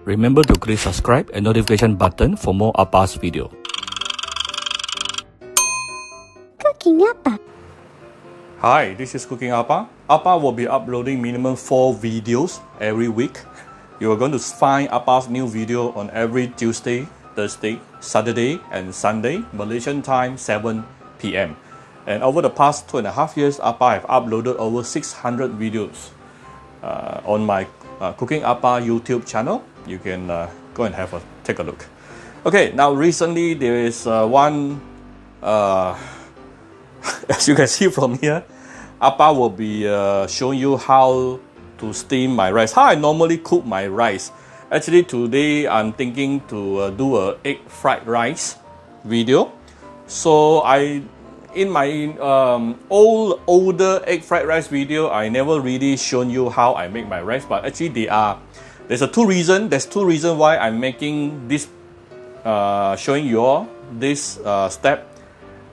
Remember to click subscribe and notification button for more Appa's video. Cooking Appa. Hi, this is Cooking Appa. Appa will be uploading minimum 4 videos every week. You are going to find Appa's new video on every Tuesday, Thursday, Saturday and Sunday, Malaysian time 7 p.m. And over the past 2.5 years, Appa have uploaded over 600 videos on my Cooking Appa YouTube channel. You can go and take a look. Okay, now recently there is one as you can see from here, Appa will be showing you how to steam my rice, how I normally cook my rice. Actually today I'm thinking to do a egg fried rice video. So in my older egg fried rice video, I never really shown you how I make my rice, but actually there's two reasons why I'm making this showing you all this step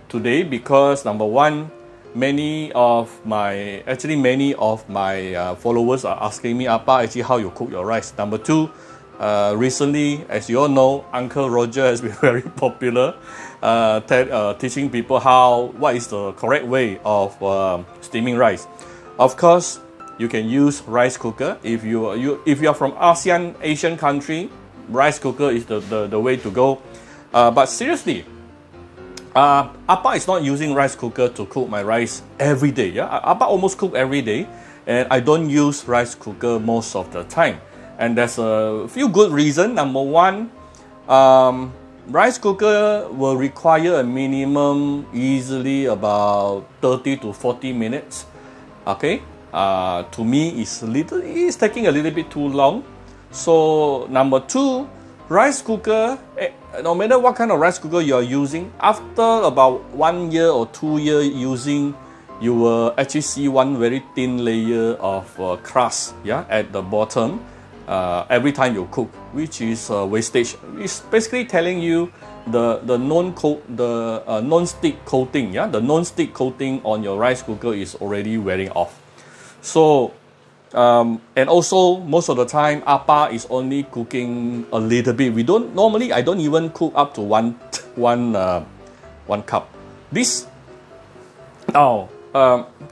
today, because number one, many of my followers are asking me, Appa, actually how you cook your rice. Number two, recently, as you all know, Uncle Roger has been very popular teaching people what is the correct way of steaming rice. Of course, you can use rice cooker. If you are from Asian country, rice cooker is the way to go. But seriously, Appa is not using rice cooker to cook my rice every day. Yeah, Appa almost cook every day, and I don't use rice cooker most of the time. And there's a few good reasons. Number one, rice cooker will require a minimum easily about 30 to 40 minutes. Okay, to me it's taking a little bit too long. So number two, rice cooker, no matter what kind of rice cooker you are using, after about 1 year or 2 years using, you will actually see one very thin layer of crust, yeah, at the bottom every time you cook, which is wastage. It's basically telling you the non-stick coating, yeah, the non-stick coating on your rice cooker is already wearing off. So and also most of the time Appa is only cooking a little bit. I don't even cook up to one cup. This now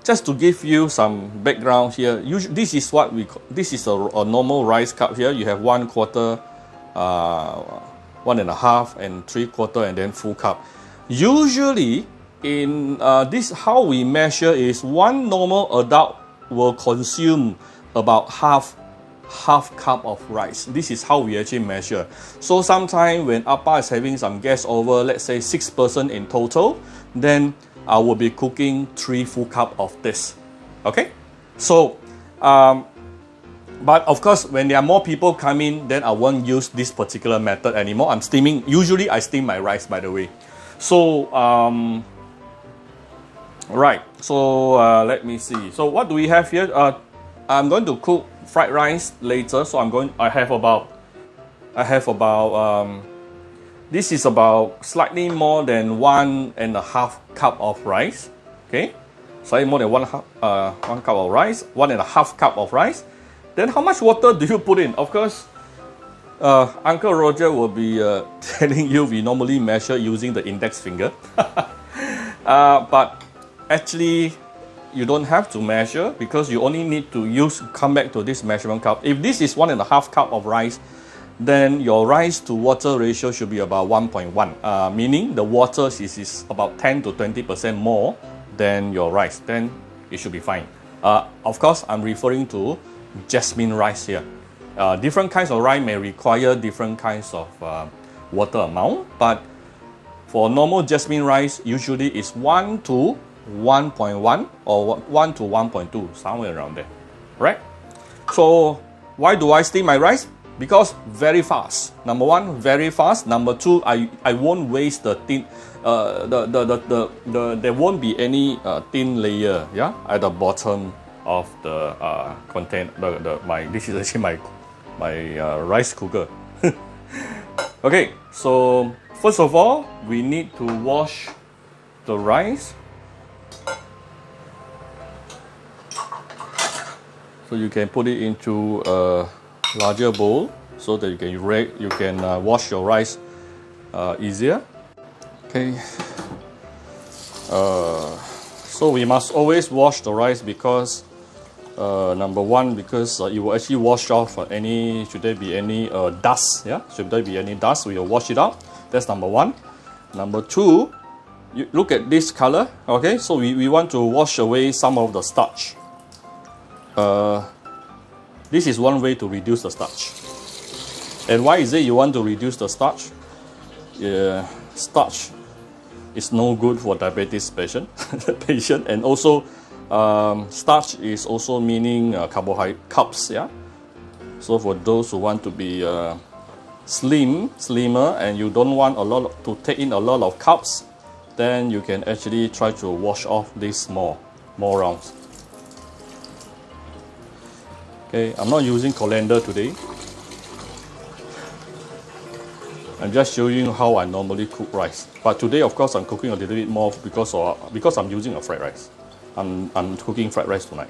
just to give you some background here, this is what this is a normal rice cup. Here you have 1/4, 1.5 and 3/4 and then full cup. Usually in this, how we measure is one normal adult will consume about half cup of rice. This is how we actually measure. So sometimes when Appa is having some guests over, let's say 6 person in total, then I will be cooking 3 full cup of this. Okay, so but of course when there are more people coming, then I won't use this particular method anymore. Usually I steam my rice, by the way. So right, so let me see. So what do we have here? I'm going to cook fried rice later, so I have about this is about slightly more than 1.5 cup of rice. Okay, slightly more than one cup of rice, 1.5 cup of rice. Then how much water do you put in? Of course, Uncle Roger will be telling you we normally measure using the index finger, but actually you don't have to measure, because you only need to come back to this measurement cup. If this is 1.5 cup of rice, then your rice to water ratio should be about 1.1, meaning the water is about 10 to 20% more than your rice. Then it should be fine. Of course, I'm referring to jasmine rice here. Different kinds of rice may require different kinds of water amount, but for normal jasmine rice, usually it's 1 to 1.1 or 1 to 1.2, somewhere around there, right? So why do I steam my rice? Because very fast. Number one, very fast. Number two, I won't waste the thin there won't be any thin layer, yeah, at the bottom of the this is actually my rice cooker. Okay, so first of all, we need to wash the rice. So you can put it into a larger bowl. so that you can wash your rice easier. Okay. So we must always wash the rice because number one, because it will actually wash off should there be any dust, yeah? Should there be any dust, we will wash it out. That's number one. Number two, you look at this color, okay? So we want to wash away some of the starch. This is one way to reduce the starch. And why is it you want to reduce the starch? Starch is no good for diabetes patient, and also starch is also meaning carbs, yeah. So for those who want to be slimmer, and you don't want to take in a lot of carbs, then you can actually try to wash off this more rounds. Okay, I'm not using colander today. I'm just showing you how I normally cook rice. But today, of course, I'm cooking a little bit more because I'm using a fried rice. I'm cooking fried rice tonight.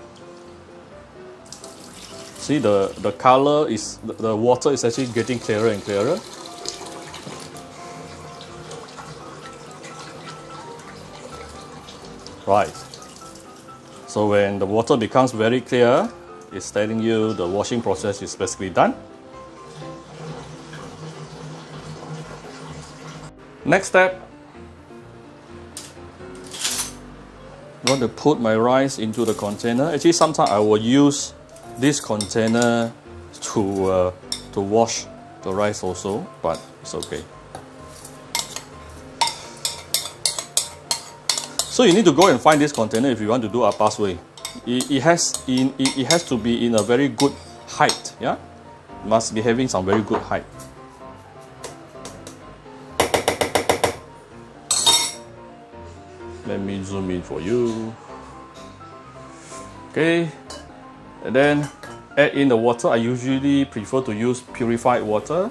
See, the color is, the water is actually getting clearer and clearer. Right. So when the water becomes very clear, it's telling you the washing process is basically done. Next step, I want to put my rice into the container. Actually, sometimes I will use this container to wash the rice also, but it's okay. So you need to go and find this container if you want to do appa's way. It has to be in a very good height, yeah? Must be having some very good height. Let me zoom in for you. Okay, and then add in the water. I usually prefer to use purified water.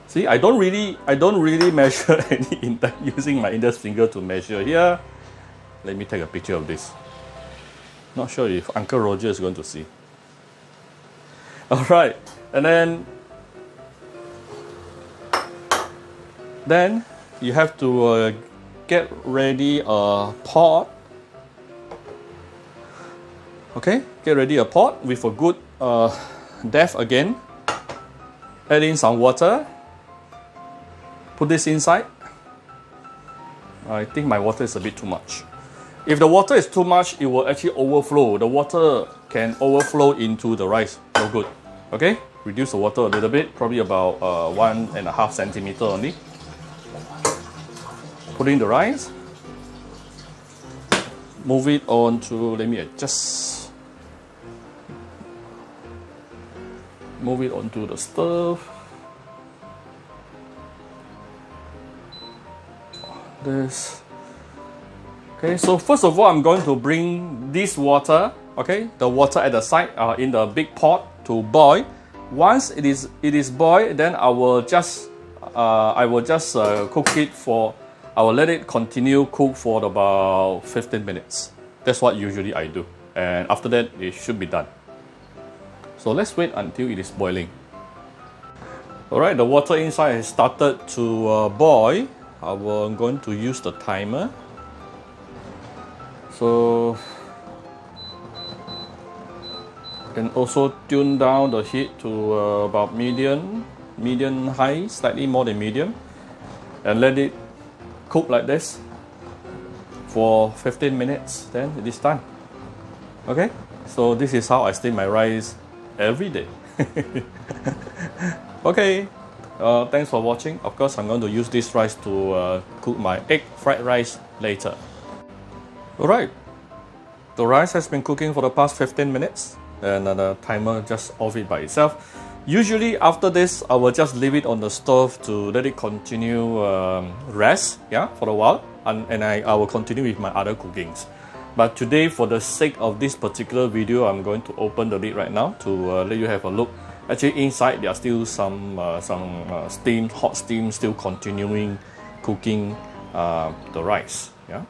See, I don't really measure any using my index finger to measure here. Let me take a picture of this. Not sure if Uncle Roger is going to see. All right, and then you have to get ready a pot. Okay, get ready a pot with a good depth again. Add in some water. Put this inside. I think my water is a bit too much. If the water is too much, it will actually overflow. The water can overflow into the rice. No good. Okay, reduce the water a little bit, probably about 1.5 centimeter only. Put in the rice. Move it on to, let me adjust. Move it onto the stove. This. Okay, so first of all, I'm going to bring this water, okay, the water at the side in the big pot to boil. Once it is boiled, then I will just cook it for. I will let it continue cook for about 15 minutes. That's what usually I do. And after that, it should be done. So let's wait until it is boiling. Alright, the water inside has started to boil. I'm going to use the timer. So, you can also tune down the heat to about medium high, slightly more than medium. And let it cook like this for 15 minutes, then it is done. Okay, so this is how I steam my rice every day. Okay, thanks for watching. Of course, I'm going to use this rice to cook my egg fried rice later. Alright, the rice has been cooking for the past 15 minutes and the timer just off it by itself. Usually after this, I will just leave it on the stove to let it continue rest, yeah, for a while, and I will continue with my other cookings. But today, for the sake of this particular video, I'm going to open the lid right now to let you have a look. Actually, inside there are still some steam, hot steam, still continuing cooking the rice. Yeah.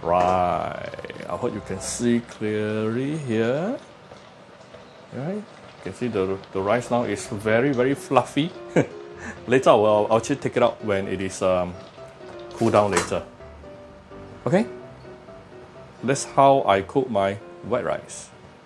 Right. I hope you can see clearly here. Right. You can see the rice now is very fluffy. Later I'll actually take it out when it is cool down later. Okay, that's how I cook my white rice.